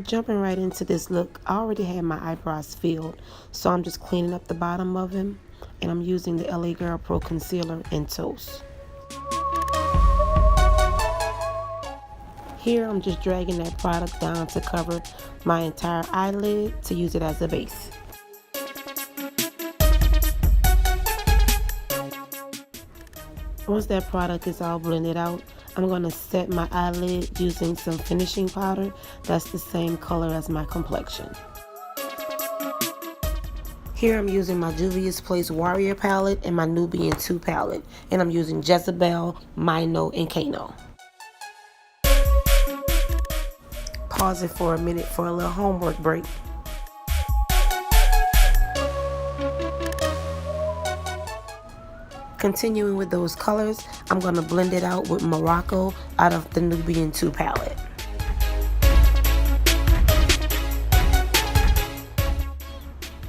Jumping right into this look, I already had my eyebrows filled, so I'm just cleaning up the bottom of them, and I'm using the LA Girl Pro Concealer in Toast. Here I'm just dragging that product down to cover my entire eyelid to use it as a base. Once that product is all blended out, I'm going to set my eyelid using some finishing powder that's the same color as my complexion. Here I'm using my Juvia's Place Warrior palette and my Nubian 2 palette, and I'm using Jezebel, Mino, and Kano. Pause it for a minute for a little homework break. Continuing with those colors, I'm going to blend it out with Morocco out of the Nubian 2 palette.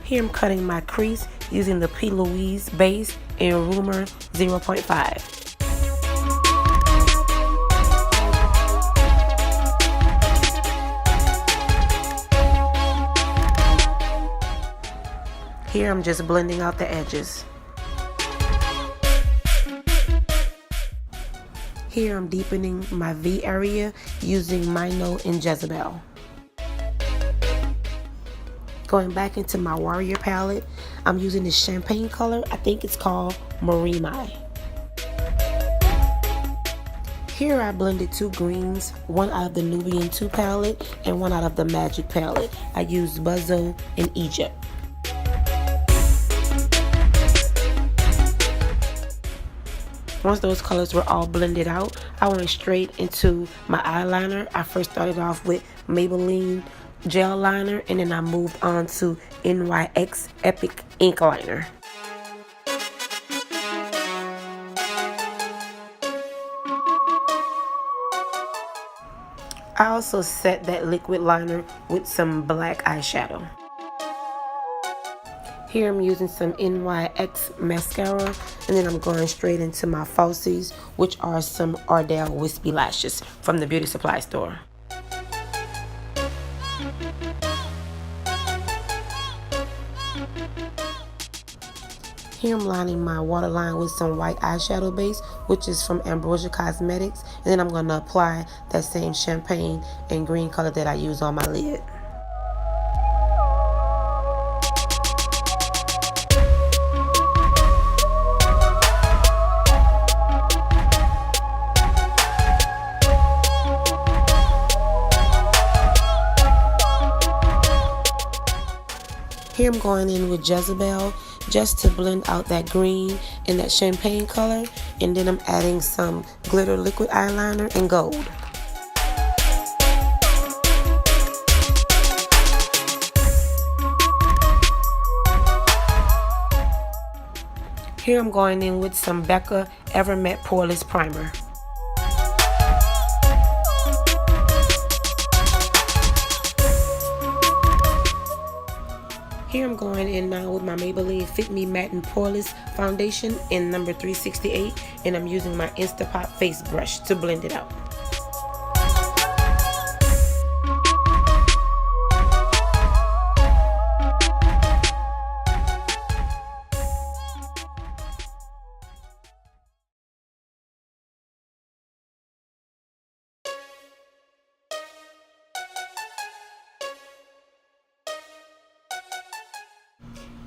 Here I'm cutting my crease using the P. Louise base in Rumor 0.5. Here I'm just blending out the edges. Here I'm deepening my V area using Mino and Jezebel. Going back into my Warrior palette, I'm using this champagne color. I think it's called Marie Mai. Here I blended 2 greens, one out of the Nubian 2 palette and one out of the Magic palette. I used Buzzo and Egypt. Once those colors were all blended out, I went straight into my eyeliner. I first started off with Maybelline gel liner, and then I moved on to NYX Epic ink liner. I also set that liquid liner with some black eyeshadow. Here I'm using some NYX mascara, and then I'm going straight into my falsies, which are some Ardell Wispy Lashes from the beauty supply store. Here I'm lining my waterline with some white eyeshadow base, which is from Ambrosia Cosmetics, and then I'm going to apply that same champagne and green color that I use on my lid. Here I'm going in with Jezebel just to blend out that green and that champagne color, and then I'm adding some glitter liquid eyeliner in gold. Here I'm going in with some Becca Ever Matte Poreless Primer. Here I'm going in now with my Maybelline Fit Me Matte and Poreless Foundation in number 368, and I'm using my Instapot face brush to blend it out.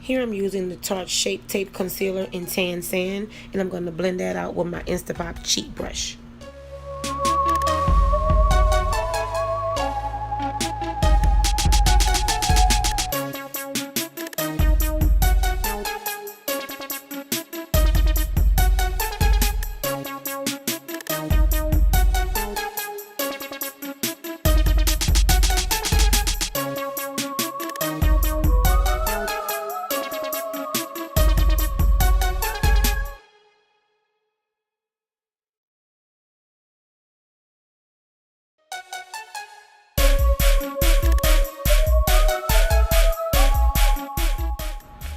Here I'm using the Tarte Shape Tape Concealer in Tan Sand, and I'm going to blend that out with my Instapot cheek brush.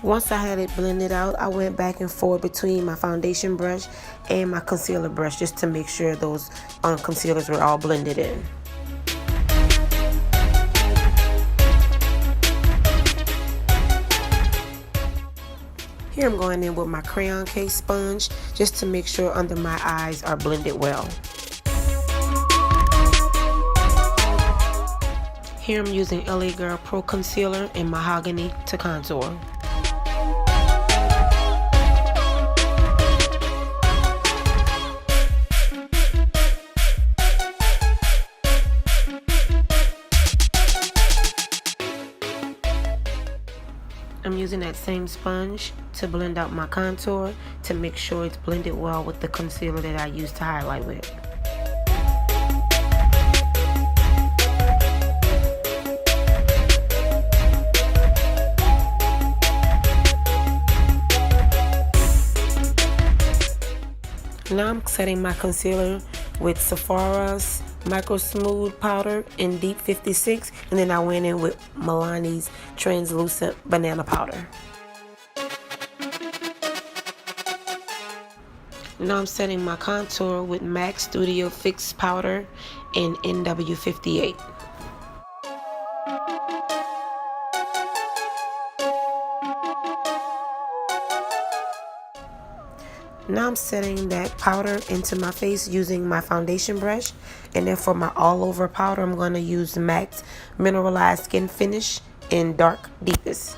Once I had it blended out, I went back and forth between my foundation brush and my concealer brush just to make sure those concealers were all blended in. Here I'm going in with my crayon case sponge just to make sure under my eyes are blended well. Here I'm using LA Girl Pro Concealer in Mahogany to contour. I'm using that same sponge to blend out my contour to make sure it's blended well with the concealer that I used to highlight with. Now I'm setting my concealer with Sephira's Micro Smooth Powder in Deep 56, and then I went in with Milani's Translucent Banana Powder. Now I'm setting my contour with MAC Studio Fix Powder in NW58. Now I'm setting that powder into my face using my foundation brush, and then for my all over powder I'm going to use MAC's Mineralized Skin Finish in Dark Deepest.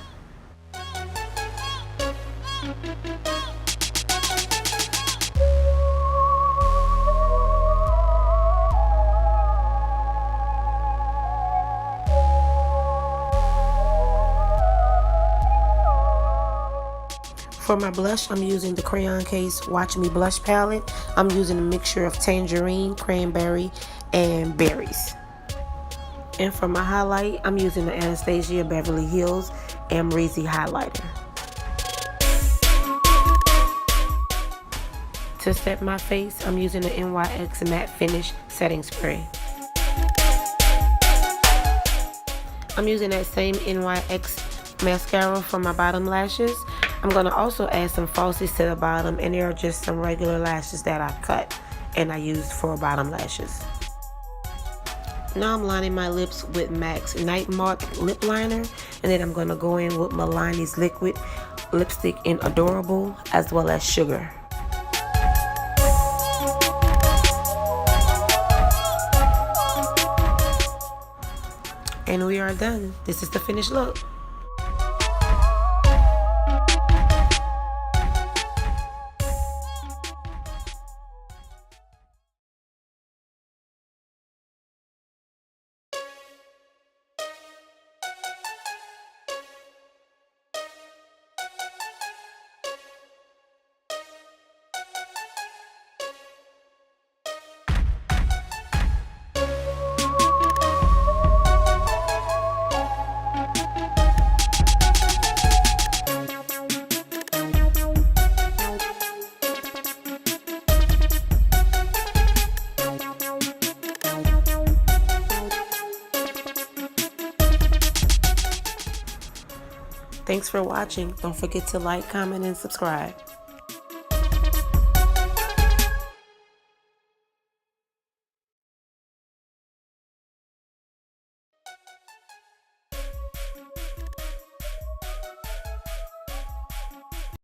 For my blush, I'm using the Crayon Case Watch Me Blush Palette. I'm using a mixture of tangerine, cranberry, and berries. And for my highlight, I'm using the Anastasia Beverly Hills Amrezy Highlighter. To set my face, I'm using the NYX Matte Finish Setting Spray. I'm using that same NYX mascara for my bottom lashes. I'm going to also add some falsies to the bottom, and there are just some regular lashes that I cut and I used for bottom lashes. Now I'm lining my lips with MAC's Night Moth Lip Liner, and then I'm going to go in with Milani's Liquid Lipstick in Adorable as well as Sugar. And we are done. This is the finished look. Thanks for watching. Don't forget to like, comment, and subscribe.